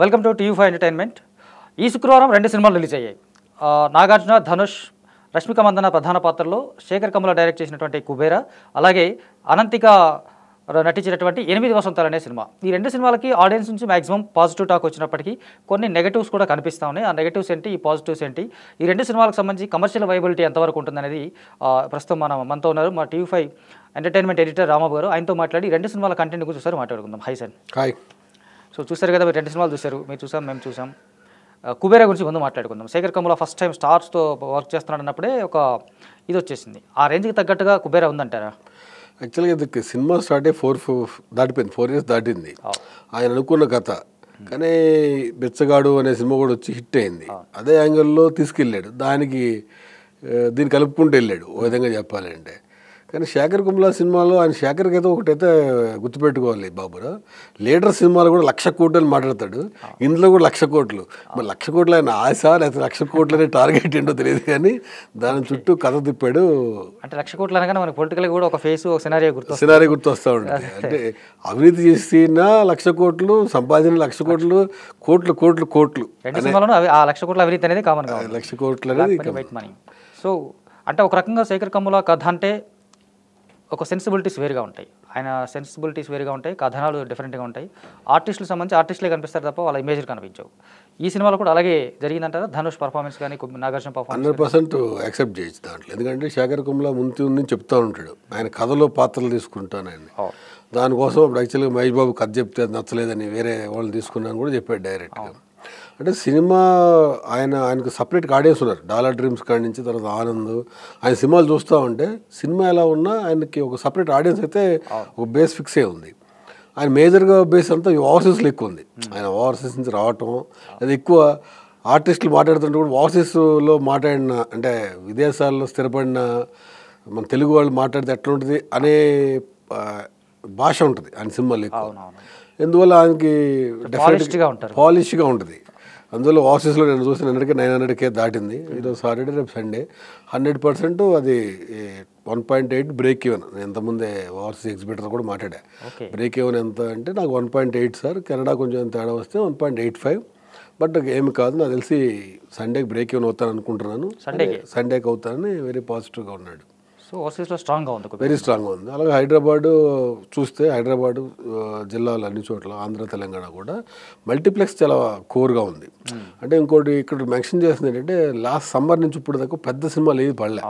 Welcome to TV5 entertainment. ఈ శుక్రవారం 2 సినిమాలు రిలీజ్ అయ్యాయి. నాగార్జున, ధనుష్, రష్మిక మందన ప్రధాన పాత్రలో శేఖర్ కమ్ముల డైరెక్ట్ చేసినటువంటి కుబేరా, అలాగే అనంతిక నటించినటువంటి 8 వసంతాలు అనే సినిమా. ఈ 2 సినిమాలకి ఆడియన్స్ నుంచి మాక్సిమం పాజిటివ్ టాక్ వచ్చినప్పటికీ కొన్ని నెగటివ్స్ కూడా కనిపిస్తూ ఉన్నాయి. ఆ నెగటివ్స్ ఏంటి, ఈ పాజిటివ్స్ ఏంటి, ఈ 2 సినిమాలకు సంబంధించి కమర్షియల్ వైబిలిటీ ఎంతవరకు ఉంటుందనేది ప్రస్తుతం మనతో ఉన్నారు మా టీవీ5 ఎంటర్టైన్మెంట్ ఎడిటర్ రామబాబు గారు. ఆయనతో మాట్లాడి 2 సినిమాల కంటెంట్ గురించి ఒకసారి మాట్లాడుకుందాం. High sir. హాయ్. సో చూసారు కదా, మీరు 2 సినిమాలు చూశారు, మీరు చూసాం, మేము చూసాం. కుబేరా గురించి ముందు మాట్లాడుకుందాం. శేఖర్ కమ్ముల ఫస్ట్ టైం స్టార్స్తో వర్క్ చేస్తున్నాడు అన్నప్పుడే ఒక ఇది వచ్చేసింది. ఆ రేంజ్కి తగ్గట్టుగా కుబేరా ఉందంటారా? యాక్చువల్గా ఇది సినిమా స్టార్ట్ అయ్యి 4 years దాటింది. ఆయన అనుకున్న కథ, కానీ బెచ్చగాడు అనే సినిమా కూడా వచ్చి హిట్ అయింది. అదే యాంగిల్లో తీసుకెళ్ళాడు, దీన్ని కలుపుకుంటూ వెళ్ళాడు ఓ విధంగా చెప్పాలంటే. కానీ శేఖర్ కమ్ముల సినిమాలో ఆయన శేఖర్కి అయితే ఒకటైతే గుర్తుపెట్టుకోవాలి బాబురా, లీడర్ సినిమాలో కూడా 1,00,000 కోట్లు అని మాట్లాడతాడు, ఇందులో కూడా 1,00,000 కోట్లు. మరి 1,00,000 కోట్లు ఆయన ఆశ లేకపోతే 1,00,000 కోట్లు అనే టార్గెట్ ఏంటో తెలియదు, కానీ దాని చుట్టూ కథ తిప్పాడు. అంటే 1,00,000 కోట్లు అనగానే మనకి పొలిటికల్గా కూడా ఒక ఫేస్, ఒక సినారియో గుర్తొస్తూ ఉంటుంది. అంటే అవినీతి చేసిన 1,00,000 కోట్లు, సంపాదన 1,00,000 కోట్లు, కోట్లు కోట్లు కోట్లు. 2 సినిమాలను ఆ 1,00,000 కోట్ల అవినీతి అనేది కామన్, 1,00,000 కోట్లు అనేది వైట్ మనీ. సో అంటే ఒక రకంగా శేఖర్ కమ్ముల కథ అంటే ఒక సెన్సిబిలిటీస్ వేరుగా ఉంటాయి, ఆయన సెన్సిబిలిటీస్ వేరుగా ఉంటాయి, కథనాలు డిఫరెంట్గా ఉంటాయి. ఆర్టిస్టులకు సంబంధించి ఆర్టిస్టులే కనిపిస్తారు తప్ప వాళ్ళ ఇమేజ్లు కనిపించవు. ఈ సినిమాలో కూడా అలాగే జరిగిందంటారా? ధనుష్ పర్ఫార్మెన్స్ కానీ, నాగార్జున పర్ఫార్మెన్స్ 100% యాక్సెప్ట్ చేయొచ్చు దాంట్లో. ఎందుకంటే శేఖర్ కమ్ముల ముందు చెప్తూ ఉంటాడు, ఆయన కథలో పాత్రలు తీసుకుంటాను ఆయన. దానికోసం అప్పుడు యాక్చువల్గా మహేష్ బాబు కథ చెప్తే అది నచ్చలేదని వేరే వాళ్ళు తీసుకున్నాను కూడా చెప్పాడు డైరెక్ట్గా. అంటే సినిమా ఆయనకు సపరేట్గా ఆడియన్స్ ఉన్నారు. డాలర్ డ్రీమ్స్ కాడి నుంచి తర్వాత ఆనంద్, ఆయన సినిమాలు చూస్తూ ఉంటే సినిమా ఎలా ఉన్నా ఆయనకి ఒక సపరేట్ ఆడియన్స్ అయితే ఒక బేస్ ఫిక్స్ అయి ఉంది. ఆయన మేజర్గా బేస్ అంతా ఓవర్సీస్లో ఎక్కువ ఉంది. ఆయన ఓవర్సీస్ నుంచి రావటం, అది ఎక్కువ ఆర్టిస్టులు మాట్లాడుతుంటే కూడా ఓవర్సీస్లో మాట్లాడిన, అంటే విదేశాల్లో స్థిరపడిన మన తెలుగు వాళ్ళు మాట్లాడితే ఎట్లా ఉంటుంది అనే భాష ఉంటుంది ఆయన సినిమాలో ఎక్కువ. ఎందువల్ల ఆయనకి పాలిష్గా ఉంటుంది. అందువల్ల ఓవర్సీస్లో నేను చూసిన 900K దాటింది. ఈరోజు సాటర్డే, రేపు సండే. 100% అది 1.8 బ్రేక్ ఈవెన్. నేను ఇంతకుముందే ఓవర్సీస్ ఎగ్జిబిటర్ కూడా మాట్లాడా. బ్రేక్ ఈవెన్ ఎంత అంటే నాకు 1.8 సార్, కెనడా కొంచెం తేడా వస్తే 1.85. బట్ ఏమి కాదు, నాకు తెలిసి సండేకి బ్రేక్ ఈవెన్ అవుతాను అనుకుంటున్నాను. సండేకి అవుతానని వెరీ పాజిటివ్గా ఉన్నాడు. సో ఓవర్సీస్లో స్ట్రాంగ్గా ఉంది, వెరీ స్ట్రాంగ్గా ఉంది. అలాగే హైదరాబాదు చూస్తే, హైదరాబాదు జిల్లాలో అన్ని చోట్ల, ఆంధ్ర తెలంగాణ కూడా మల్టీప్లెక్స్ చాలా కోర్గా ఉంది. అంటే ఇంకోటి ఇక్కడ మెన్షన్ చేస్తుంది ఏంటంటే, లాస్ట్ సమ్మర్ నుంచి ఇప్పుడు దాకా పెద్ద సినిమాలు ఏది పడలే.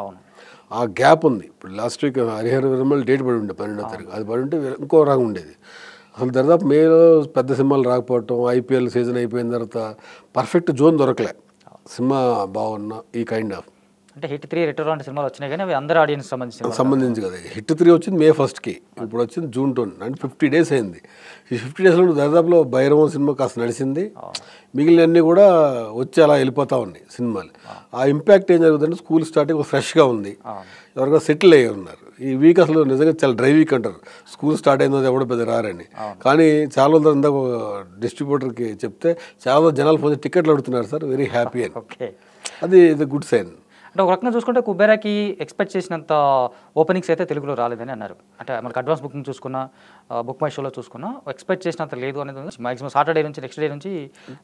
ఆ గ్యాప్ ఉంది. ఇప్పుడు లాస్ట్ వీక్ హరిహర విరమల్ డేట్ పడి ఉండే 12వ తారీఖు, అది పడి ఉంటే ఇంకో రకంగా ఉండేది. అసలు దాదాపు మేలో పెద్ద సినిమాలు రాకపోవటం, ఐపీఎల్ సీజన్ అయిపోయిన తర్వాత పర్ఫెక్ట్ జోన్ దొరకలే సినిమా బాగున్న ఈ కైండ్ ఆఫ్. అంటే హిట్ 3 రిటర్న్ లాంటి సినిమాలు వచ్చినాయి, కానీ అవి అందరూ ఆడియన్స్ సంబంధించి కదా. హిట్ 3 వచ్చింది May 1st, ఇప్పుడు వచ్చింది June 20, అంటే 50 days అయింది. ఈ 50 daysలో దాదాపులో భైరవం సినిమా కాస్త నడిచింది, మిగిలినన్నీ కూడా వచ్చి అలా వెళ్ళిపోతూ ఉన్నాయి సినిమాలు. ఆ ఇంపాక్ట్ ఏం జరుగుతుందంటే, స్కూల్ స్టార్టింగ్ ఫ్రెష్గా ఉంది, ఎవరిగా సెటిల్ అయ్యి ఉన్నారు. ఈ వీక్ అసలు నిజంగా చాలా డ్రై వీక్ అంటారు, స్కూల్ స్టార్ట్ అయిందో ఎవడో పెద్ద రారని. కానీ చాలా మంది ఇందాక డిస్ట్రిబ్యూటర్కి చెప్తే చాలా జనాలు ఫోన్ టికెట్లు అడుగుతున్నారు సార్, వెరీ హ్యాపీ అని. అది గుడ్ సైన్. అంటే ఒక రకంగా చూసుకుంటే కుబేరాకి ఎక్స్పెక్ట్ చేసినంత ఓపెనింగ్స్ అయితే తెలుగులో రాలేదని అన్నారు. అంటే మనకి అడ్వాన్స్ బుకింగ్ చూసుకున్నా, బుక్ మై షోలో చూసుకున్నా ఎక్స్పెక్ట్ చేసినంత లేదు అనేది మాక్సిమం సాటర్డే నుంచి నెక్స్ట్ డే నుంచి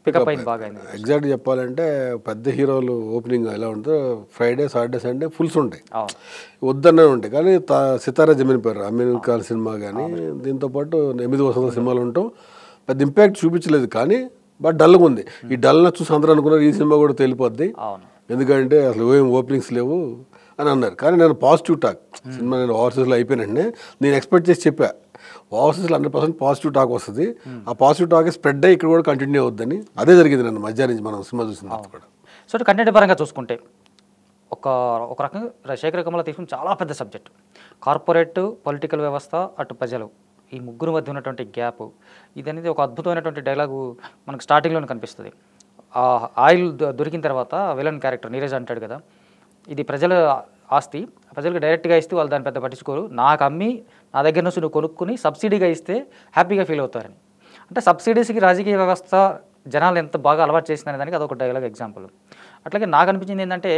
పికప్ అయింది బాగా. ఎగ్జాక్ట్గా చెప్పాలంటే పెద్ద హీరోలు ఓపెనింగ్ ఎలా ఉంటుందో, ఫ్రైడే, సాటర్డే, సండే ఫుల్స్ ఉంటాయి, వద్దనే ఉంటాయి. కానీ సితారా జమీన్ పేరు, అమీన్ ఖాన్ సినిమా కానీ, దీంతోపాటు 8 వసంత సినిమాలు ఉంటాం, పెద్ద ఇంపాక్ట్ చూపించలేదు. కానీ బట్ డల్గా ఉంది. ఈ డల్న చూసి అందరూ అనుకున్నారు ఈ సినిమా కూడా తెలిపోద్ది, ఎందుకంటే అసలు ఏం ఓపెనింగ్స్ లేవు అని అన్నారు. కానీ నేను పాజిటివ్ టాక్, సినిమా నేను ఓవర్సీస్లో అయిపోయినట్టే నేను ఎక్స్పెక్ట్ చేసి చెప్పా, ఓవర్సీస్లో 100% పాజిటివ్ టాక్ వస్తుంది, ఆ పాజిటివ్ టాక్ స్ప్రెడ్ అయ్యి ఇక్కడ కూడా కంటిన్యూ అవుద్దని. అదే జరిగింది నన్ను మధ్యాహ్నం నుంచి మనం సినిమా చూసిన తర్వాత కూడా. సో కంటెంట్ పరంగా చూసుకుంటే ఒక రకంగా శేఖర్ కమ్ముల తీసుకుని చాలా పెద్ద సబ్జెక్ట్, కార్పొరేట్, పొలిటికల్ వ్యవస్థ, అటు ప్రజలు, ఈ ముగ్గురు మధ్య ఉన్నటువంటి గ్యాప్, ఇది అనేది ఒక అద్భుతమైనటువంటి డైలాగు మనకు స్టార్టింగ్లోనే కనిపిస్తుంది. ఆయిల్ దొరికిన తర్వాత విలన్ క్యారెక్టర్ నీరజ్ అంటాడు కదా, ఇది ప్రజల ఆస్తి, ప్రజలకు డైరెక్ట్గా ఇస్తే వాళ్ళు దాన్ని పెద్ద పట్టించుకోరు, నాకు అమ్మి నా దగ్గర నుంచి నువ్వు కొనుక్కుని సబ్సిడీగా ఇస్తే హ్యాపీగా ఫీల్ అవుతారని. అంటే సబ్సిడీస్కి రాజకీయ వ్యవస్థ జనాలు ఎంత బాగా అలవాటు చేసిందనే దానికి అదొక డైలాగ్ ఎగ్జాంపుల్. అట్లాగే నాకు అనిపించింది ఏంటంటే,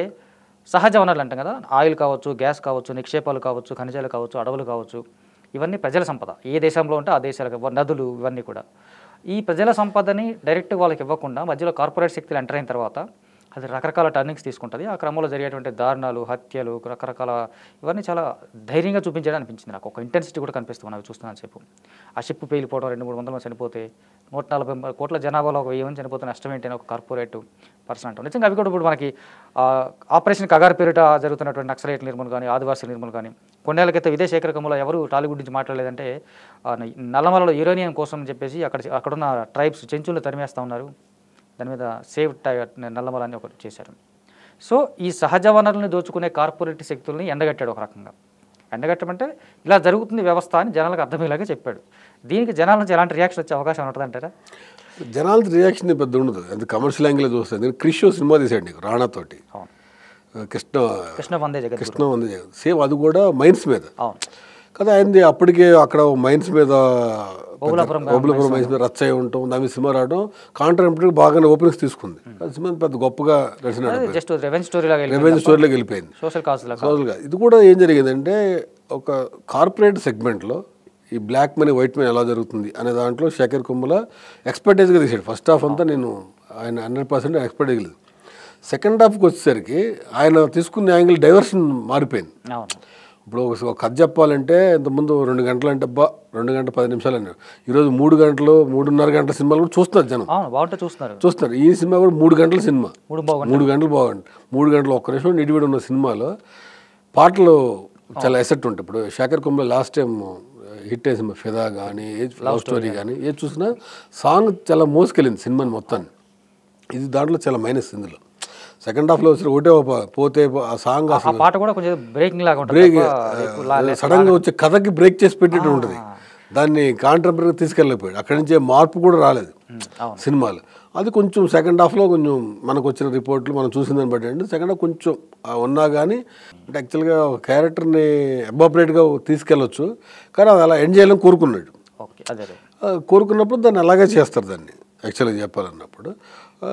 సహజ వనరులు అంటాం కదా, ఆయిల్ కావచ్చు, గ్యాస్ కావచ్చు, నిక్షేపాలు కావచ్చు, ఖనిజాలు కావచ్చు, అడవులు కావచ్చు, ఇవన్నీ ప్రజల సంపద. ఏ దేశంలో ఉంటే ఆ దేశాలకు, నదులు, ఇవన్నీ కూడా ఈ ప్రజల సంపదని డైరెక్ట్ వాళ్ళకి ఇవ్వకుండా మధ్యలో కార్పొరేట్ శక్తులు ఎంటర్ అయిన తర్వాత అది రకరకాల టర్నింగ్స్ తీసుకుంటుంది. ఆ క్రమంలో జరిగేటువంటి దారుణాలు, హత్యలు, రకరకాల ఇవన్నీ చాలా ధైర్యంగా చూపించడం అనిపించింది నాకు. ఒక ఇంటెన్సిటీ కూడా కనిపిస్తుంది నాకు చూస్తున్నాను సేపు. ఆ షిప్ పేలిపోవడం, 200-300 మంది చనిపోతే, 140 కోట్ల జనాభాలో ఒక 1000 మంది చనిపోతే నష్టం ఏంటి అని ఒక కార్పొరేట్ పర్సన్ అంటాం. నిజంగా అవి కూడా ఇప్పుడు మనకి ఆపరేషన్ కగారు పేరిట జరుగుతున్నటువంటి నక్సలైట్ నిర్మూలన కానీ, ఆదివాసీ నిర్మూలన కానీ, కొన్నేళ్ల క్రితం ఇదే శేఖరకములో ఎవరు టాలీవుడ్ నుంచి మాట్లాడలేదంటే నల్లమలలో యురేనియం కోసం చెప్పేసి అక్కడున్న ట్రైబ్స్ చెంచులు తరిమేస్తూ ఉన్నారు, దాని మీద సేవ్ నల్లమల అని ఒకటి చేశారు. సో ఈ సహజ వనరులను దోచుకునే కార్పొరేట్ శక్తుల్ని ఎండగట్టాడు ఒక రకంగా. ఎండగట్టమంటే ఇలా జరుగుతుంది వ్యవస్థ అని జనాలకు అర్థమయ్యేలాగా చెప్పాడు. దీనికి జనాల నుంచి ఎలాంటి రియాక్షన్ వచ్చే అవకాశం ఉంటుంది అంటారా? జనాలకి రియాక్షన్ పెద్ద ఉండదు, అది కమర్షియల్ యాంగిల్ చూస్తుంది. నేను క్రిషో సినిమా తీసాడు నీకు రాణాతోటి, కృష్ణ వందే జగత్, సేమ్ అది కూడా మైన్స్ మీద కదా. ఆయనది అప్పటికే అక్కడ మైన్స్ మీద ఓబులాపురం మైన్స్ మీద రచ్చ అయి ఉంటాం, దాని సినిమా రావడం కాంట్రాక్ట్ బాగానే ఓపెనింగ్స్ తీసుకుంది. అది సినిమా పెద్ద గొప్పగా రెవెన్యూ స్టోరీలోకి వెళ్ళిపోయింది. సోషల్గా ఇది కూడా ఏం జరిగిందంటే ఒక కార్పొరేట్ సెగ్మెంట్లో ఈ బ్లాక్ మనీ వైట్ మనీ ఎలా జరుగుతుంది అనే దాంట్లో శేఖర్ కమ్ముల ఎక్స్పర్టైజ్గా తీసాడు. ఫస్ట్ హాఫ్ అంతా నేను ఆయన 100% ఎక్స్పర్టైజ్ లేదు. సెకండ్ హాఫ్కి వచ్చేసరికి ఆయన తీసుకున్న యాంగిల్ డైవర్షన్ మారిపోయింది. ఇప్పుడు ఒక కథ చెప్పాలంటే ఇంతకుముందు 2 గంటలు అంటే 2 గంటల 10 నిమిషాలు అన్నారు. ఈరోజు 3 గంటలు 3.5 గంటల సినిమాలు కూడా చూస్తున్నారు జనం, చూస్తున్నారు. ఈ సినిమా కూడా 3 గంటల సినిమా, 3 గంటలు బాగుంది. 3 గంటలు ఒక్క నిమిషం నిడివిడి ఉన్న సినిమాలో పాటలు చాలా ఎసెట్ ఉంటాయి. ఇప్పుడు Sekhar Kammula last time hit అయిన సినిమా ఫిదా కానీ, లవ్ స్టోరీ కానీ ఏది చూసినా సాంగ్ చాలా మోసుకెళ్ళింది సినిమాని మొత్తాన్ని. ఇది దాంట్లో చాలా మైనస్. ఇందులో సెకండ్ హాఫ్లో వచ్చిన ఒకటే పోతే ఆ సాంగ్ పాట కూడా కొంచెం బ్రేక్ సడన్గా వచ్చే కథకి బ్రేక్ చేసి పెట్టేట్టు ఉంటుంది. దాన్ని కాంటెంపరీగా తీసుకెళ్ళిపోయాడు. అక్కడి నుంచే మార్పు కూడా రాలేదు సినిమాలు. అది కొంచెం సెకండ్ హాఫ్లో కొంచెం మనకు వచ్చిన రిపోర్ట్లు మనం చూసిందని బట్టి అంటే సెకండ్ హాఫ్ కొంచెం ఉన్నా కానీ అంటే యాక్చువల్గా క్యారెక్టర్ని అబాపరేట్గా తీసుకెళ్ళొచ్చు, కానీ అది అలా ఎండ్ చేయాలని కోరుకున్నాడు. కోరుకున్నప్పుడు దాన్ని అలాగే చేస్తారు దాన్ని యాక్చువల్గా చెప్పాలన్నప్పుడు.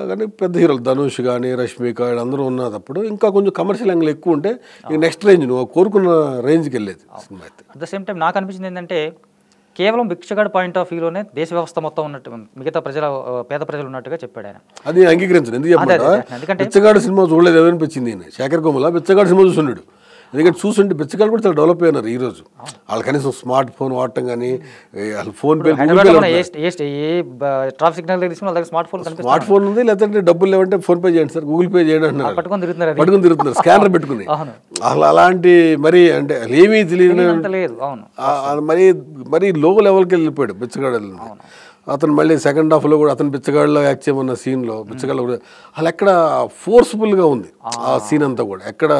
కానీ పెద్ద హీరోలు ధనుష్ కానీ, రష్మిక అందరూ ఉన్నప్పుడు ఇంకా కొంచెం కమర్షియల్ యాంగిల్ ఎక్కువ ఉంటే నెక్స్ట్ రేంజ్ నువ్వు కోరుకున్న రేంజ్కి వెళ్ళేది సినిమా. అయితే అట్ ద సేమ్ టైం నాకు అనిపించింది ఏంటంటే కేవలం భిక్షగాడి పాయింట్ ఆఫ్ వ్యూలోనే దేశ వ్యవస్థ మొత్తం ఉన్నట్టు, మిగతా పేద ప్రజలు ఉన్నట్టుగా చెప్పాడు ఆయన. అది అంగీకరించదు. ఎందుకు చెప్పండి, బిచ్చగాడు సినిమా చూడలేదు ఏమనిపించింది. శేఖర్ కమ్ముల బిచ్చగాడు సినిమా చూస్తున్నాడు. ఎందుకంటే చూస్తుంటే బిచ్చగాళ్ళు కూడా చాలా డెవలప్ అయినారు ఈరోజు. వాళ్ళు కనీసం స్మార్ట్ ఫోన్ వాడటం కానీ, అసలు ఫోన్ పే స్మార్ట్ ఫోన్ ఉంది, లేదంటే డబ్బులు లేవంటే ఫోన్ పే చేయండి సార్, గూగుల్ పే చేయండి అంటున్నారు, పట్టుకుని తిరుగుతున్నారు స్కానర్ పెట్టుకుని. అసలు అలాంటి మరి అంటే ఏమీ తెలియదు, మరి లో లెవెల్కి వెళ్ళిపోయాడు బిచ్చగాడు. అతను మళ్ళీ సెకండ్ హాఫ్లో కూడా అతను బిచ్చగాడిలో యాక్ట్ చేయమన్న సీన్లో బిచ్చగాళ్ళు కూడా అసలు ఎక్కడ ఫోర్స్ఫుల్గా ఉంది ఆ సీన్ అంతా కూడా. ఎక్కడ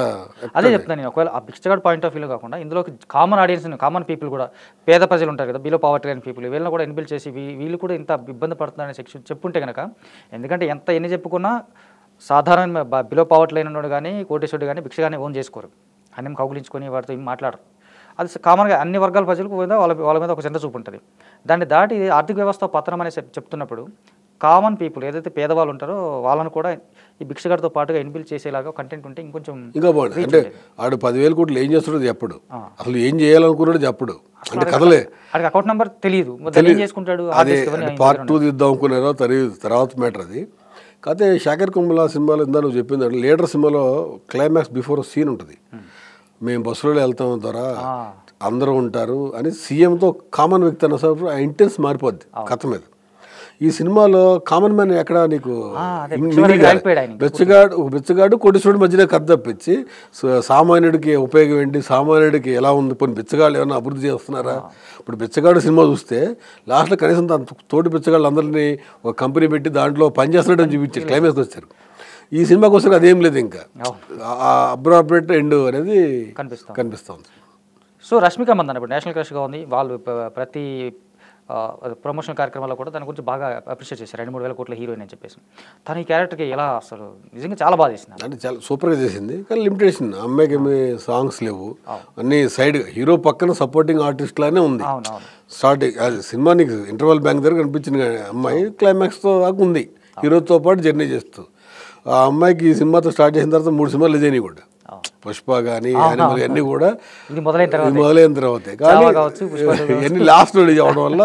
అదే చెప్తాను నేను, ఒకవేళ ఆ బిచ్చగాడు పాయింట్ ఆఫ్ వ్యూలో కాకుండా ఇందులోకి కామన్ ఆడియన్స్, కామన్ పీపుల్ కూడా, పేద ప్రజలు ఉంటారు కదా, బిలో పవర్టీ లైన్ పీపుల్, వీళ్ళని కూడా ఇన్బిల్డ్ చేసి వీళ్ళు కూడా ఇంత ఇబ్బంది పడుతున్నారనే సెక్షన్ చెప్పుంటే కనుక, ఎందుకంటే ఎన్ని చెప్పుకున్నా సాధారణ బిలో పవర్టీ లైన్ ఉన్నాడు కానీ, కోటేశ్వరుడు కానీ భిక్ష కానీ ఓన్ చేసుకోరు, అన్నం కౌగులించుకొని వాటితో ఏం మాట్లాడరు. అది కామన్గా అన్ని వర్గాల ప్రజలకు మీద వాళ్ళ మీద ఒక చిన్న చూపు ఉంటుంది. దాన్ని దాటి ఆర్థిక వ్యవస్థ పతనం అని చెప్తున్నప్పుడు కామన్ పీపుల్ ఏదైతే పేదవాళ్ళు ఉంటారో వాళ్ళని కూడా ఈ భిక్షగాడితో పాటుగా ఇన్బిల్డ్ చేసేలాగా కంటెంట్ ఉంటే ఇంకొంచెం ఇంకా బాగుంది. అంటే ఆడు 10,000 కోట్లు ఏం చేస్తాడో చెప్పడు, అసలు ఏం చేయాలనుకున్నాడు చెప్పడు, అంటే కథలే ఆడికి అకౌంట్ నెంబర్ తెలియదు, చేసుకుంటాడు. అదే పార్ట్ 2 తీద్దాం అనుకున్నారో తర్వాత మ్యాటర్ అది. కాకపోతే శేఖర్ కమ్ముల సినిమాలో ఇందా నువ్వు చెప్పింది, లీడర్ సినిమాలో క్లైమాక్స్ బిఫోర్ సీన్ ఉంటుంది, మేము బస్సులో వెళ్తాం ద్వారా అందరూ ఉంటారు అని సీఎంతో కామన్ వ్యక్తి అన్న సార్ ఆ ఇంటెన్స్ మారిపోద్ది కథ మీద. ఈ సినిమాలో కామన్ మ్యాన్ ఎక్కడ నీకు బిచ్చగాడు కోటేశ్వరుడు మధ్యన కథ తప్పించి సామాన్యుడికి ఉపయోగం ఏంటి, సామాన్యుడికి ఎలా ఉంది, కొన్ని బిచ్చగాళ్ళు ఏమైనా అభివృద్ధి చేస్తున్నారా. ఇప్పుడు బిచ్చగాడు సినిమా చూస్తే లాస్ట్లో కనీసం తోటి బిచ్చగాళ్ళు అందరినీ ఒక కంపెనీ పెట్టి దాంట్లో పనిచేస్తున్నట్టు చూపించారు, క్లైమాక్స్ వచ్చారు. ఈ సినిమాకి వస్తే అదేం లేదు, ఇంకా అబ్రాపరేట్ ఎండ్ అనేది కనిపిస్తుంది. సో రష్మిక మందన్న ఇప్పుడు నేషనల్ క్రష్గా ఉంది, వాళ్ళు ప్రతి ప్రమోషనల్ కార్యక్రమాల్లో కూడా దాని గురించి బాగా అప్రిషియేట్ చేశారు. 2-3 వేల కోట్ల హీరోయిన్ అని చెప్పేసి. తను ఈ క్యారెక్టర్కి ఎలా అసలు నిజంగా చాలా బాగా చేసింది, అంటే చాలా సూపర్గా చేసింది. కానీ లిమిటేషన్, అమ్మాయికి ఏమి సాంగ్స్ లేవు, అన్ని సైడ్ హీరో పక్కన సపోర్టింగ్ ఆర్టిస్ట్ లానే ఉంది. స్టార్టింగ్ సినిమా నీకు ఇంటర్వల్ బ్యాంక్ దగ్గర కనిపించింది అమ్మాయి, క్లైమాక్స్తో దాకా ఉంది హీరోతో పాటు జర్నీ చేస్తూ. ఆ అమ్మాయికి ఈ సినిమాతో స్టార్ట్ చేసిన తర్వాత 3 సినిమాలు లేజైనాయి కూడా. పుష్ప కానీ యానిమల్ అన్నీ కూడా ఇది మొదలైన తర్వాత మొదలైన తర్వాతే, కానీ ఎన్ని లాస్ట్ రిలీజ్ అవ్వడం వల్ల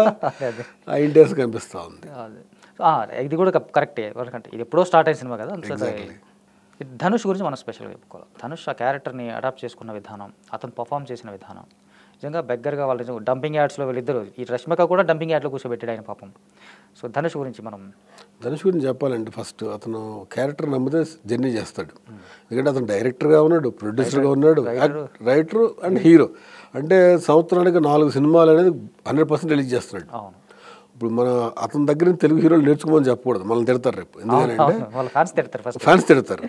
ఆ ఇంట్రెస్ట్ కనిపిస్తూ ఉంది. ఇది కూడా కరెక్టే, ఎందుకంటే ఇది ఎప్పుడో స్టార్ట్ అయిన సినిమా కదా. ధనుష్ గురించి మనం స్పెషల్గా చెప్పుకోవాలి. ధనుష్ ఆ క్యారెక్టర్ని అడాప్ట్ చేసుకున్న విధానం, అతను పర్ఫామ్ చేసిన విధానం నిజంగా బెగ్గరగా వాళ్ళు డంపింగ్ యాడ్స్లో వీళ్ళిద్దరు, ఈ రష్మిక కూడా డంపింగ్ యాడ్లో కూర్చోబెట్టాడు ఆయన పాపం. సో ధనుష్ గురించి చెప్పాలంటే ఫస్ట్ అతను క్యారెక్టర్ నమ్మితే జర్నీ చేస్తాడు. ఎందుకంటే అతను డైరెక్టర్గా ఉన్నాడు, ప్రొడ్యూసర్గా ఉన్నాడు, రైటర్ అండ్ హీరో. అంటే సంవత్సరానికి 4 సినిమాలు అనేది 100% రిలీజ్ చేస్తున్నాడు. ఇప్పుడు మన అతని దగ్గర తెలుగు హీరోలు నేర్చుకోమని చెప్పకూడదు, మనల్ని తిడతారు రేపు. ఎందుకంటే ఫ్యాన్స్ తిడతారు.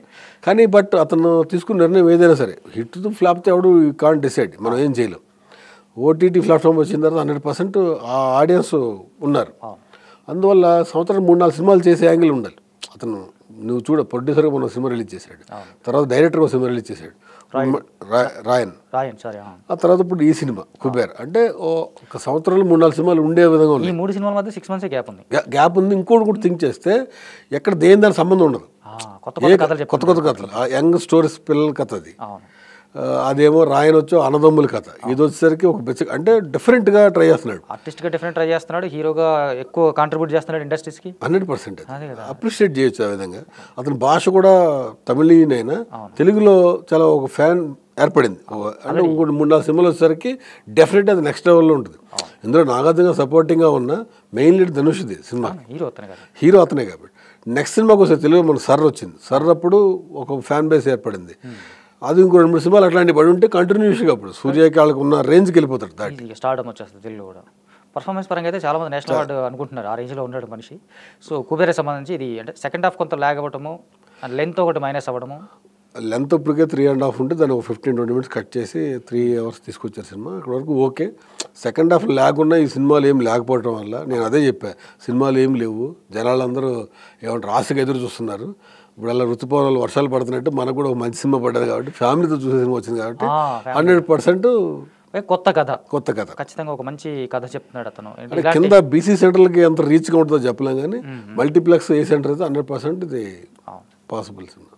కానీ బట్ అతను తీసుకున్న నిర్ణయం ఏదైనా సరే హిట్ ఫ్లాప్తో ఎవడు కాంట్ డిసైడ్, మనం ఏం చేయలేం. ఓటీటీ ప్లాట్ఫామ్ వచ్చిన తర్వాత 100% ఆ ఆడియన్స్ ఉన్నారు. అందువల్ల సంవత్సరం 3-4 సినిమాలు చేసే యాంగిల్ ఉండాలి. అతను నువ్వు చూడ ప్రొడ్యూసర్గా మన సినిమా రిలీజ్ చేశాడు, తర్వాత డైరెక్టర్గా సినిమా రిలీజ్ చేశాడు రాయన్. ఆ తర్వాత ఇప్పుడు ఈ సినిమా కుబేర్. అంటే ఒక సంవత్సరంలో 3-4 సినిమాలు ఉండే విధంగా ఉన్నాయి. 3 సినిమాల మధ్య 6 months గ్యాప్ ఉంది. ఇంకోటి కూడా థింక్ చేస్తే ఎక్కడ దాని సంబంధం ఉండదు. కొత్త కథలు, యంగ్ స్టోరీస్, పిల్లల కథ అది. అదేమో రాయన్ వచ్చి అన్నదమ్ముల కథ. ఇది వచ్చేసరికి ఒక అంటే డిఫరెంట్గా ట్రై చేస్తున్నాడు, ఆర్టిస్ట్గా డిఫరెంట్ ట్రై చేస్తున్నాడు, హీరోగా ఎక్కువ కాంట్రిబ్యూట్ చేస్తున్నాడు ఇండస్ట్రీస్కి. 100% అప్రిషియేట్ చేయొచ్చు ఆ విధంగా. అతని భాష కూడా తమిళీనైనా తెలుగులో చాలా ఒక ఫ్యాన్ ఏర్పడింది. అంటే ఇంకోటి 3-4 సినిమాలు వచ్చేసరికి డెఫినెట్ అది నెక్స్ట్ లెవెల్లో ఉంటుంది. ఇందులో నాగార్జున సపోర్టింగ్గా ఉన్న మెయిన్ లీడ్ ధనుష్ది సినిమా, హీరో అతనే కాబట్టి. నెక్స్ట్ సినిమాకి వస్తే తెలుగు మన సర్ వచ్చింది. సర్ అప్పుడు ఒక ఫ్యాన్ బేస్ ఏర్పడింది. అది ఇంకో 2-3 సినిమాలు అట్లాంటి పడి ఉంటే కంటిన్యూస్గా అప్పుడు సూర్యకి వాళ్ళకి ఉన్న రేంజ్కి వెళ్ళిపోతాడు. దాటి స్టార్డమ్ వచ్చేస్తుంది తెలుగు కూడా. పర్ఫార్మెన్స్ పరంగా అయితే చాలామంది నేషనల్ అవార్డు అనుకుంటున్నారు, ఆ రేంజ్లో ఉన్నాడు మనిషి. సో కుబేర్కి సంబంధించి ఇది అంటే సెకండ్ హాఫ్ కొంత ల్యాగ్ అవ్వడము, లెంత్ ఒకటి మైనస్ అవ్వడము. లెంత్ ఇప్పటికే 3.5 ఉంటే దాన్ని ఒక 15-20 minutes కట్ చేసి 3 hours తీసుకొచ్చారు సినిమా. అక్కడ వరకు ఓకే. సెకండ్ హాఫ్ ల్యాగ్ ఉన్న ఈ సినిమాలు ఏం లేకపోవడం వల్ల నేను అదే చెప్పా, సినిమాలు ఏం లేవు, జనాలందరూ ఏమంటారు ఆశగా ఎదురు చూస్తున్నారు. ఇప్పుడు అలా ఋతుపవనాలు వర్షాలు పడుతున్నట్టు మనకు కూడా ఒక మంచి సినిమా పడ్డది కాబట్టి, ఫ్యామిలీతో చూసే సినిమా వచ్చింది కాబట్టి 100% కొత్త కథ ఖచ్చితంగా ఒక మంచి కథ చెప్తున్నాడు అతను. కింద బీసీ సెంటర్లకి ఎంత రీచ్గా ఉంటుందో చెప్పలేం, కానీ మల్టీప్లెక్స్ ఏ సెంటర్ అయితే 100% ఇది possible cinema.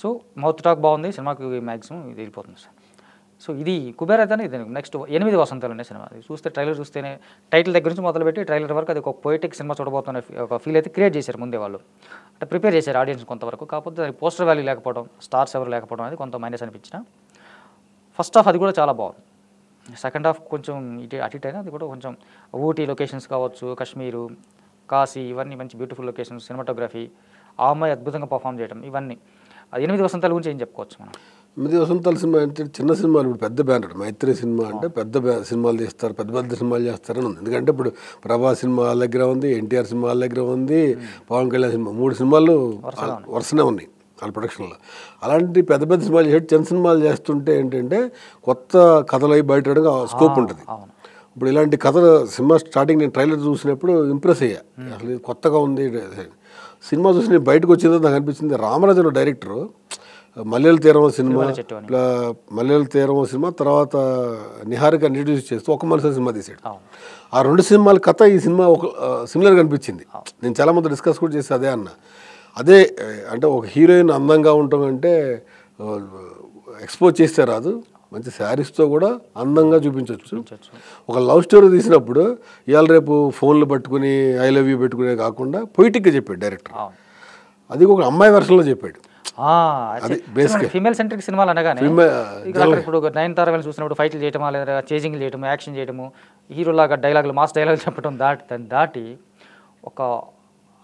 So mouth talk బాగుంది, సినిమాకి మ్యాక్సిమం ఇది వెళ్ళిపోతుంది సార్. సో ఇది కుబేర్ అయితే ఇది నెక్స్ట్ 8 వసంతాలు అనే సినిమా. అది చూస్తే ట్రైలర్ చూస్తేనే టైటిల్ దగ్గర నుంచి మొదలుపెట్టి ట్రైలర్ వరకు అది ఒక పోయిటిక్ సినిమా చూడబోతున్న ఒక ఫీల్ అయితే క్రియేట్ చేశారు ముందే వాళ్ళు. అంటే ప్రిపేర్ చేశారు ఆడియన్స్ కొంతవరకు. కాకపోతే దానికి పోస్టర్ వాల్యూ లేకపోవడం, స్టార్స్ ఎవరు లేకపోవడం అనేది కొంత మైనస్ అనిపించిన. ఫస్ట్ హాఫ్ అది కూడా చాలా బాగుంది. సెకండ్ హాఫ్ కొంచెం అటు అయినా అది కూడా కొంచెం ఊటీ లొకేషన్స్ కావచ్చు, కాశ్మీరు, కాశీ, ఇవన్నీ మంచి బ్యూటిఫుల్ లొకేషన్స్, సినిమాటోగ్రఫీ, ఆ అమ్మాయి అద్భుతంగా పర్ఫామ్ చేయడం, ఇవన్నీ 8 వసంతాల గురించి ఏం చెప్పుకోవచ్చు మనం? 8 వసంతాల సినిమా అంటే చిన్న సినిమాలు, ఇప్పుడు పెద్ద బ్యానర్ మైత్రి సినిమా అంటే పెద్ద సినిమాలు తీస్తారు, పెద్ద సినిమాలు చేస్తారని ఉంది. ఎందుకంటే ఇప్పుడు ప్రభాస్ సినిమా వాళ్ళ దగ్గర ఉంది, ఎన్టీఆర్ సినిమా వాళ్ళ దగ్గర ఉంది, పవన్ కళ్యాణ్ సినిమా, 3 సినిమాలు వరుసనే ఉన్నాయి వాళ్ళ ప్రొడక్షన్లో. అలాంటి పెద్ద సినిమాలు చేసి చిన్న సినిమాలు చేస్తుంటే ఏంటంటే కొత్త కథలు అవి బయట స్కోప్ ఉంటుంది. ఇప్పుడు ఇలాంటి కథ సినిమా స్టార్టింగ్ నేను ట్రైలర్ చూసినప్పుడు ఇంప్రెస్ అయ్యా, అసలు కొత్తగా ఉంది. సినిమా చూసి నేను బయటకు వచ్చిందో నాకు అనిపించింది, రామరాజన్ డైరెక్టరు మల్లెల తీరం సినిమా తర్వాత నిహారిక ఇంట్రడ్యూస్ చేస్తూ ఒక మనిషి సినిమా తీసాడు. ఆ 2 సినిమాల కథ ఈ సినిమా ఒక సిమిలర్గా అనిపించింది. నేను చాలామంది డిస్కస్ కూడా చేసి అదే అన్న. అదే అంటే ఒక హీరోయిన్ అందంగా ఉండటం అంటే ఎక్స్పోజ్ చేస్తే రాదు, మంచి శారీస్తో కూడా అందంగా చూపించవచ్చు. ఒక లవ్ స్టోరీ తీసినప్పుడు ఇవాళ రేపు ఫోన్లు పట్టుకుని ఐ లవ్ యూ పెట్టుకునే కాకుండా పొయిటిక్గా చెప్పాడు డైరెక్టర్. అది ఒక అమ్మాయి వెర్షన్లో చెప్పాడు. ఫీమేల్ సెంట్రిక్ సినిమాలు అనగానే ఇప్పుడు నయనతార వెళ్ళి చూసినప్పుడు ఫైట్లు చేయటమా, లేదా చేజింగ్లు చేయటము, యాక్షన్ చేయటము, హీరోలాగా డైలాగులు, మాస్ డైలాగులు చెప్పడం దాటి ఒక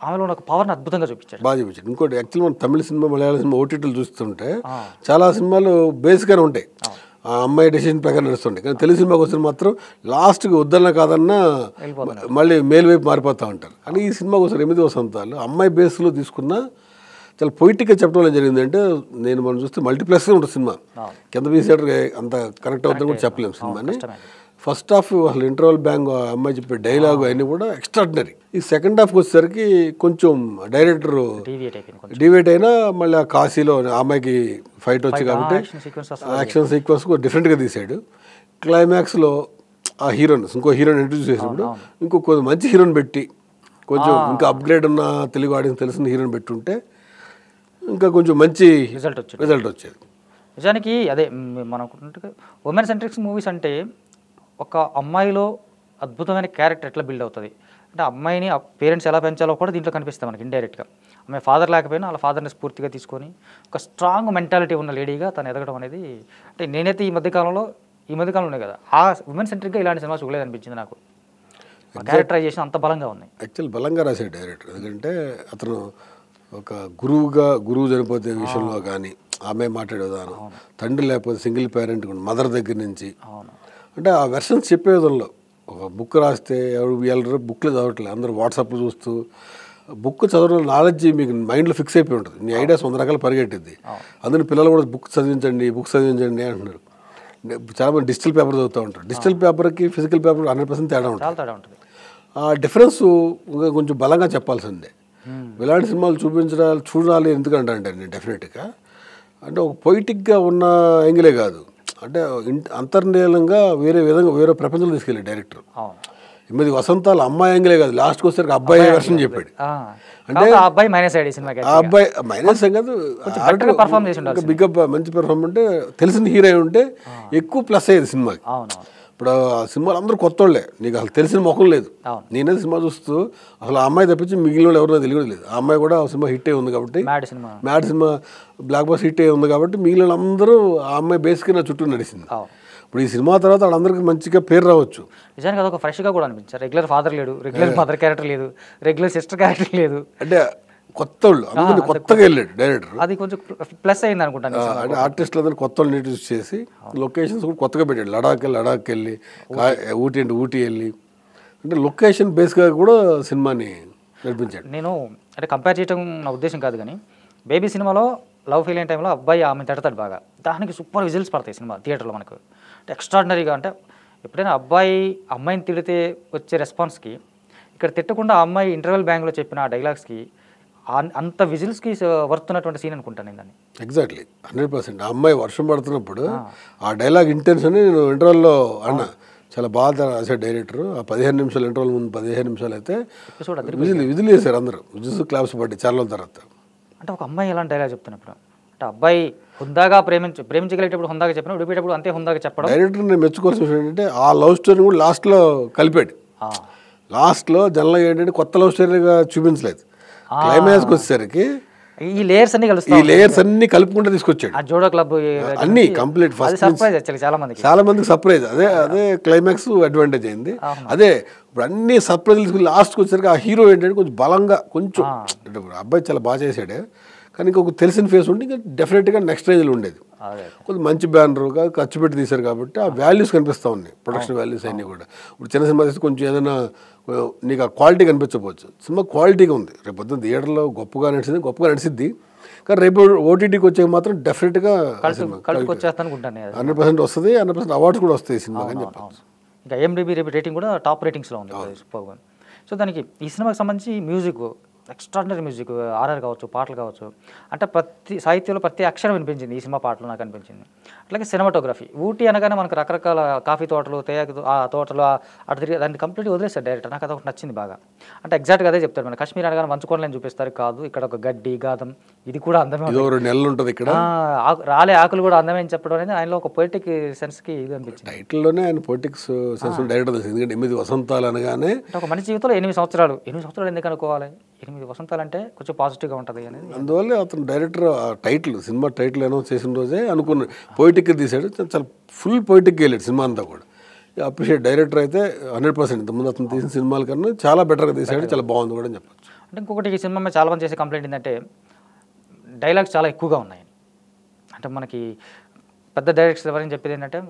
ఆమెలో ఒక పవర్ని అద్భుతంగా చూపించాడు, బాగా చూపించాడు. ఇంకోటి యాక్చువల్లీ మన తమిళ సినిమా, మలయాళ సినిమా ఓటీటీలు చూస్తుంటే చాలా సినిమాలు బేస్గానే ఉంటాయి, ఆ అమ్మాయి డెసిషన్ ప్రకారం నడుస్తుంటాయి. కానీ తెలుగు సినిమాకి వస్తే మాత్రం లాస్ట్కి వద్దన్నా కాదన్నా మళ్ళీ మేలు వైపు మారిపోతూ ఉంటారు. కానీ ఈ సినిమాకి వస్తారు 8 వసంతాలు అమ్మాయి బేస్లో తీసుకున్న చాలా పొయిటిక్గా చెప్పడం వల్ల జరిగింది. అంటే మనం చూస్తే మల్టీప్లెక్స్గా ఉంటుంది సినిమా, కింద బీసీటర్ అంత కనెక్ట్ అవుతుందని కూడా చెప్పలేము సినిమాని. ఫస్ట్ హాఫ్ అసలు ఇంటర్వల్ బ్యాంగ్ అమ్మాయి చెప్పే డైలాగ్ అన్నీ కూడా ఎక్స్ట్రాడినరీ. ఈ సెకండ్ హాఫ్కి వచ్చేసరికి కొంచెం డైరెక్టర్ డివేట్ అయినా మళ్ళీ ఆ కాశీలో అమ్మాయికి ఫైట్ వచ్చి కాబట్టి యాక్షన్ సీక్వెన్స్ డిఫరెంట్గా తీసాడు. క్లైమాక్స్లో ఆ హీరోయిన్ ఇంకో హీరోయిన్ ఇంట్రడ్యూస్ చేసినప్పుడు ఇంకో మంచి హీరోయిన్ పెట్టి కొంచెం ఇంకా అప్గ్రేడ్ ఉన్న తెలుగు ఆడియన్స్ తెలిసిన హీరోయిన్ పెట్టుంటే ఇంకా కొంచెం మంచి రిజల్ట్ వచ్చేది. నిజానికి అదే మనం ఉమెన్ సెంట్రిక్స్ మూవీస్ అంటే ఒక అమ్మాయిలో అద్భుతమైన క్యారెక్టర్ ఎట్లా బిల్డ్ అవుతుంది అంటే అమ్మాయిని పేరెంట్స్ ఎలా పెంచాలో కూడా దీంట్లో కనిపిస్తుంది మనకి ఇండైరెక్ట్గా. అమ్మాయి ఫాదర్ లేకపోయినా వాళ్ళ ఫాదర్ని స్ఫూర్తిగా తీసుకొని ఒక స్ట్రాంగ్ మెంటాలిటీ ఉన్న లేడీగా తను ఎదగడం అనేది అంటే నేనైతే ఈ మధ్యకాలంలోనే కదా ఆ ఉమెన్ సెంట్రిక్గా ఇలాంటి సినిమా చూడలేదు అనిపించింది నాకు. క్యారెక్టరైజేషన్ అంత బలంగా ఉన్నాయి. యాక్చువల్ బలంగా రాశాడు డైరెక్టర్. ఎందుకంటే అతను ఒక గురువు చనిపోతే విషయంలో కానీ ఆమె మాట్లాడే విధానం, తండ్రి లేకపోతే సింగిల్ పేరెంట్ మదర్ దగ్గర నుంచి అంటే ఆ వెర్షన్స్ చెప్పే విధంలో ఒక బుక్ రాస్తే ఎవరు బుక్లో చదవట్లేదు, అందరూ వాట్సాప్లో చూస్తూ బుక్ చదవడం నాలెడ్జ్ మీకు మైండ్లో ఫిక్స్ అయిపోయి ఉంటుంది. మీ ఐడియాస్ 100 రకాలు పరిగెట్టిద్ది. అందులో పిల్లలు కూడా బుక్ చదివించండి అంటున్నారు. చాలామంది డిజిటల్ పేపర్ చదువుతూ ఉంటారు. డిజిటల్ పేపర్కి ఫిజికల్ పేపర్ 100% తేడా ఉంటుంది. ఆ డిఫరెన్స్ ఇంకా కొంచెం బలంగా చెప్పాల్సిందే. ఇలాంటి సినిమాలు చూడాలి. ఎందుకంటే నేను డెఫినెట్గా అంటే ఒక పొయిటిక్గా ఉన్న యాంగిలే కాదు, అంటే అంతర్లీనంగా వేరే ప్రపంచంలో తీసుకెళ్ళాడు డైరెక్టర్. 8 వసంతాలు అమ్మాయి యాంగిలే కాదు, లాస్ట్కి వచ్చేసరికి అబ్బాయి వెర్షన్ చెప్పాడు. అంటే ఆ అబ్బాయి మైనస్ కాదు, బిగ్ మంచి పెర్ఫార్మ్ అంటే తెలిసిన హీరో ఉంటే ఎక్కువ ప్లస్ అయ్యేది సినిమాకి. ఇప్పుడు ఆ సినిమాలు అందరూ కొత్త వాళ్ళే, నీకు అసలు తెలిసిన ముఖం లేదు. నేనే సినిమా చూస్తూ అసలు ఆ అమ్మాయి తప్పించి మిగిలిన వాళ్ళు ఎవరినో తెలియదు లేదు. ఆ అమ్మాయి కూడా సినిమా హిట్ అయి ఉంది కాబట్టి, mad cinema block buster hit అయి ఉంది కాబట్టి మిగిలిన అందరూ ఆ అమ్మాయి బేసిక్గా నా చుట్టూ నడిచింది. ఇప్పుడు ఈ సినిమా తర్వాత వాళ్ళందరికీ మంచిగా పేరు రావచ్చు. నిజానికి అదొక ఫ్రెష్గా కూడా అనిపించారు. రెగ్యులర్ ఫాదర్ లేడు, రెగ్యులర్ మదర్ క్యారెక్టర్ లేదు, రెగ్యులర్ సిస్టర్ క్యారెక్టర్ లేదు. అంటే కొత్త వాళ్ళు అందరినీ కొత్తగా వెళ్ళాడు డైరెక్టర్. అది కొంచెం ప్లస్ అయింది అనుకుంటాను. అంటే ఆర్టిస్టులు అందరూ కొత్త వాళ్ళు ఇంట్రడ్యూస్ చేసి లొకేషన్స్ కూడా కొత్తగా పెట్టాడు. లడాక్ వెళ్ళి ఊటీ వెళ్ళి అంటే లొకేషన్ బేస్గా కూడా సినిమాని నడిపించాడు. నేను అంటే కంపేర్ చేయడం నా ఉద్దేశం కాదు, కానీ బేబీ సినిమాలో లవ్ ఫెయిల్ అయిన టైంలో అబ్బాయి ఆమె తిడతాడు బాగా, దానికి సూపర్ విజిల్స్ పడతాయి సినిమా థియేటర్లో మనకు. అంటే ఎక్స్ట్రాడినరీగా అంటే ఎప్పుడైనా అబ్బాయి అమ్మాయిని తిడితే వచ్చే రెస్పాన్స్కి ఇక్కడ తిట్టకుండా ఆ అమ్మాయి ఇంటర్వెల్ బ్యాంగ్లో చెప్పిన ఆ డైలాగ్స్కి అంత విజిల్స్కి వర్తున్నటువంటి సీన్ అనుకుంటాను నేను దాన్ని. ఎగ్జాక్ట్లీ 100%. ఆ అమ్మాయి వర్షం పడుతున్నప్పుడు ఆ డైలాగ్ ఇంటెన్షన్ నేను ఇంటర్వెల్లో అన్నా చాలా బాగా రాశాడు డైరెక్టర్. ఆ 15 నిమిషాలు ఇంటర్వెల్ ముందు 15 నిమిషాలు అయితే విజిల్ వేశారు అందరూ, విజిల్స్ క్లాప్స్ పడ్డాయి చాలా తర్వాత. అంటే ఒక అమ్మాయి ఎలాంటి డైలాగ్ చెప్తున్నప్పుడు అంటే అబ్బాయి హుందాగా ప్రేమించగలిగేటప్పుడు హుందాగా చెప్పిన విడిపోయేటప్పుడు అంతే హుందాగా చెప్పడం. డైరెక్టర్ నేను మెచ్చుకోవాల్సిన విషయం ఏంటంటే ఆ లవ్ స్టోరీ కూడా లాస్ట్లో కలిపాడు. లాస్ట్లో జనరల్గా ఏంటంటే కొత్త లవ్ స్టోరీగా చూపించలేదు, క్లైమాక్స్కి వచ్చేసరికి ఈ లేయర్స్ అన్ని కలుపుకుంటూ తీసుకొచ్చాడు. జోడో క్లబ్ అన్ని కంప్లీట్ చాలా మందికి సర్ప్రైజ్. అదే క్లైమాక్స్ అడ్వాంటేజ్ అయింది. అదే ఇప్పుడు అన్ని సర్ప్రైజ్ తీసుకుని లాస్ట్కి వచ్చేసరికి ఆ హీరో ఏంటంటే కొంచెం బలంగా కొంచెం అబ్బాయి చాలా బాగా చేశాడే, కానీ ఇంకొక తెలిసిన ఫేస్ ఉంటే ఇంకా డెఫినెట్గా నెక్స్ట్ రేంజ్లో ఉండేది. కొంచెం మంచి బ్యానర్గా ఖర్చు పెట్టి తీశారు కాబట్టి ఆ వాల్యూస్ కనిపిస్తూ ఉన్నాయి, ప్రొడక్షన్ వాల్యూస్ అన్నీ కూడా. ఇప్పుడు చిన్న సినిమా తీస్తే కొంచెం ఏదైనా నీకు ఆ క్వాలిటీ కనిపించకపోవచ్చు, సినిమా క్వాలిటీగా ఉంది. రేపు పొద్దున్న థియేటర్లో గొప్పగా నడిచిద్ది, కానీ రేపు ఓటీటీకి వచ్చే మాత్రం డెఫినెట్గా 100% వస్తుంది, 100% అవార్డ్స్ కూడా వస్తాయి సినిమా అని చెప్పచ్చు. ఇంకా IMDb రేటింగ్ కూడా టాప్ రేటింగ్స్లో ఉంది. సో దానికి ఈ సినిమాకి సంబంధించి మ్యూజిక్ ఎక్స్ట్రాడినరీ మ్యూజిక్, ఆర్ఆర్ కావచ్చు, పాటలు కావచ్చు, అంటే ప్రతి సాహిత్యంలో ప్రతి అక్షరం వినిపించింది ఈ సినిమా పాటలు నాకు అనిపించింది. అట్లాగే సినిమాటోగ్రఫీ, ఊటీ అనగానే మనకు రకరకాల కాఫీ తోటలు, తేయాకు ఆ తోటలు అటు తిరిగి దాన్ని కంప్లీట్గా వదిలేస్తారు డైరెక్టర్. నాకు అదొకటి నచ్చింది బాగా. అంటే ఎగ్జాక్ట్గా అదే చెప్తారు, మన కాశ్మీర్ అనగానే మంచుకోవడం చూపిస్తారు కాదు, ఇక్కడ ఒక గడ్డి గాదం ఇది కూడా అందమే, 2 నెలలు ఉంటుంది ఇక్కడ, రాలే ఆకులు కూడా అందమే అని చెప్పడం అనేది ఆయనలో ఒక పొయిటిక్ సెన్స్కి ఇది అనిపించింది. టైటిల్లోనే ఆయన పొయిటిక్స్ సెన్స్ డైరెక్టర్, ఎందుకంటే 8 వసంతాలు అనగానే ఒక మనిషి జీవితంలో 8 సంవత్సరాలు ఎందుకు అనుకోవాలి, 8 వసంతాలు అంటే కొంచెం పాజిటివ్గా ఉంటుంది అనేది. అందువల్ల అతను director title cinema title announce చేసిన రోజే అనుకున్నాడు పొయిటిక్గా తీశాడు. చాలా ఫుల్ పొయిటిక్గా వెళ్ళాడు సినిమా అంతా కూడా. అప్రిషియేట్ డైరెక్టర్ అయితే 100%. ఇంతకుముందు అతను తీసిన సినిమాల కన్నా చాలా బెటర్గా తీశాడు, చాలా బాగుంది కూడా అని చెప్పచ్చు. అంటే ఇంకొకటి ఈ సినిమా మీద చాలా మంది చేసే కంప్లైంట్ ఏంటంటే డైలాగ్స్ చాలా ఎక్కువగా ఉన్నాయి. అంటే మనకి పెద్ద డైరెక్టర్స్ ఎవరైనా చెప్పేది ఏంటంటే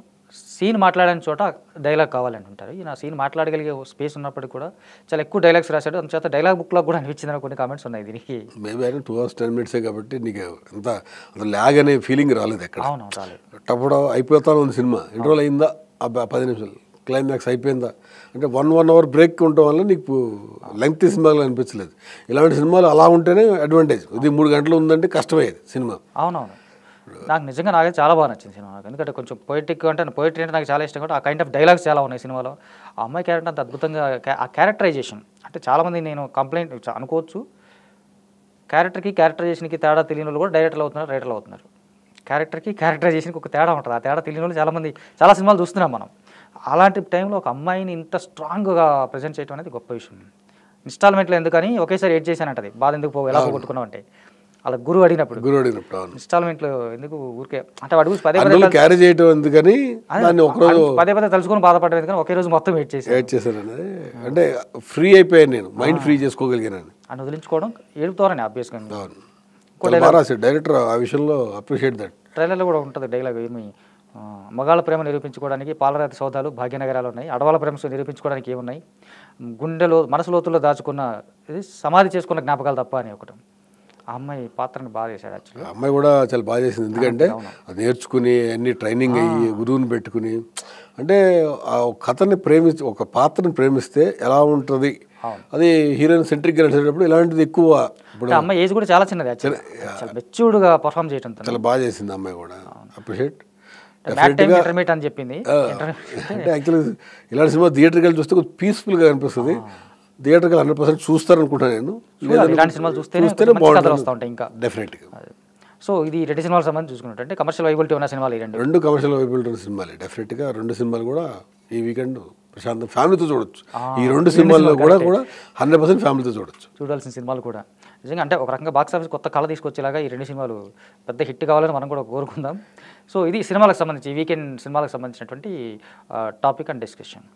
సీన్ మాట్లాడని చోట డైలాగ్ కావాలంటుంటారు. ఈయన సీన్ మాట్లాడగలిగే స్పేస్ ఉన్నప్పటికీ కూడా చాలా ఎక్కువ డైలాగ్స్ రాశాడు. అందుచేత డైలాగ్ బుక్లో కూడా అనిపించిందని కొన్ని కామెంట్స్ ఉన్నాయి దీనికి. మేబీ ఆయన 2 hours 10 minutes కాబట్టి నీకు అంత ల్యాగ్ అనే ఫీలింగ్ రాలేదు ఎక్కడ. అవును, రాలేదు. టప్పుడు అయిపోతాను ఉంది సినిమా, ఇంటర్వల్ అయిందా 10 నిమిషాలు, క్లైమాక్స్ అయిపోయిందా అంటే 1 hour బ్రేక్ ఉండటం వల్ల నీకు లెంగ్త్ సినిమాలు అనిపించలేదు. ఇలాంటి సినిమాలు అలా ఉంటేనే అడ్వాంటేజ్. ఇది 3 గంటలు ఉందంటే కష్టమయ్యేది సినిమా. అవునవును, నాకు నిజంగా నాకైతే చాలా బాగా నచ్చింది సినిమా. నాకు ఎందుకంటే కొంచెం పోయిటిక్ అంటే పోయిటరీ అంటే నాకు చాలా ఇష్టం కాబట్టి ఆ కైండ్ ఆఫ్ డైలాగ్స్ చాలా ఉన్నాయి సినిమాలో. ఆ అమ్మాయి క్యారెక్టర్ అంత అద్భుతంగా ఆ క్యారెక్టరైజేషన్ అంటే చాలామంది నేను కంప్లైంట్ అనుకోవచ్చు, క్యారెక్టరైజేషన్కి తేడా తెలియని వాళ్ళు కూడా రైటర్లు అవుతున్నారు. క్యారెక్టర్కి క్యారెక్టరైజేషన్కి ఒక తేడా ఉంటుంది. ఆ తేడా తెలియని వాళ్ళు చాలామంది చాలా సినిమాలు చూస్తున్నాం మనం. అలాంటి టైంలో ఒక అమ్మాయిని ఇంత స్ట్రాంగ్గా ప్రజెంట్ చేయడం అనేది గొప్ప విషయం. ఇన్స్టాల్మెంట్లో ఎందుకని ఒకేసారి ఏడ్ చేశానంటది, బాధ ఎందుకు ఎలా పోగొట్టుకున్నావు అంటే అలా గురువు అడిగినప్పుడు ఇన్స్టాల్మెంట్లో ఎందుకు ఊరికే అంటే వాడు పదే క్యారీ చేయడం ఎందుకని పదే తలుచుకొని బాధపడడం ఎందుకని ఒకే రోజు మొత్తం వెయిట్ చేశాను. అంటే ఫ్రీ అయిపోయాను, నేను మైండ్ ఫ్రీ చేసుకోగలిగాను అని వదిలించుకోవడం ఏడుపుతారని ఆబ్వియస్గా. డైరెక్టర్ ఆ విషయంలో అప్రిషియేట్ దట్. ట్రైలర్లో కూడా ఉంటుంది డైలాగ్, ఏమి మగాళ్ళ ప్రేమ నిరూపించుకోవడానికి పాలరాతి సౌదాలు భాగ్యనగరాలు ఉన్నాయి, ఆడవాళ్ళ ప్రేమ నిరూపించుకోవడానికి ఏమున్నాయి, గుండెలో మనసు లోతుల్లో దాచుకున్న ఇది సమాధి చేసుకున్న జ్ఞాపకాలు తప్ప అని ఒకటి. ఆ అమ్మాయి పాత్రని బాగా చేశాడు యాక్చువల్లీ. అమ్మాయి కూడా చాలా బాగా చేసింది, ఎందుకంటే అది నేర్చుకుని అన్ని ట్రైనింగ్ అయ్యి గురువుని పెట్టుకుని, అంటే ఆ కథని ఒక పాత్రని ప్రేమిస్తే ఎలా ఉంటుంది, అది హీరోయిన్ సెంట్రిక్గా నడిచేటప్పుడు ఇలాంటిది ఎక్కువ. ఇప్పుడు అమ్మాయి ఏజ్ కూడా చాలా చిన్నది యాక్చువల్లీ, మెచ్యూర్డ్గా పర్ఫామ్ చేయడం చాలా బాగా చేసింది అమ్మాయి కూడా. అప్రిషియేట్. ఇంటర్మీడియట్ అని చెప్పింది. అంటే యాక్చువల్లీ ఇలాంటి సినిమా థియేటర్కి వెళ్ళి చూస్తే కొంచెం పీస్ఫుల్గా అనిపిస్తుంది. థియేటర్కి 100% చూస్తారనుకుంటాను నేను. ఇలాంటి సినిమాలు చూస్తేనే బాగుంటుంది వస్తూ ఉంటాయి ఇంకా డెఫినెట్గా. సో ఇది 2 సినిమాలకు సంబంధించి చూసుకున్నట్టు అంటే కమర్షియల్ వైబిలిటీ ఉన్న సినిమాలు ఈ 2 కమర్షియల్ వైబిలిటీ ఉన్న సినిమాలే. డెఫినెట్గా 2 సినిమాలు కూడా ఈ వీకెండ్ ప్రశాంతం ఫ్యామిలీతో చూడొచ్చు. ఈ 2 సినిమాల్లో కూడా 100% ఫ్యామిలీతో చూడాల్సిన సినిమాలు కూడా నిజంగా. అంటే ఒక రకంగా బాక్స్ ఆఫీస్ కొత్త కళ తీసుకొచ్చేలాగా ఈ 2 సినిమాలు పెద్ద హిట్ కావాలని మనం కూడా కోరుకుందాం. సో ఇది సినిమాలకు సంబంధించి ఈ వీకెండ్ సినిమాలకు సంబంధించినటువంటి టాపిక్ అండ్ డిస్కషన్.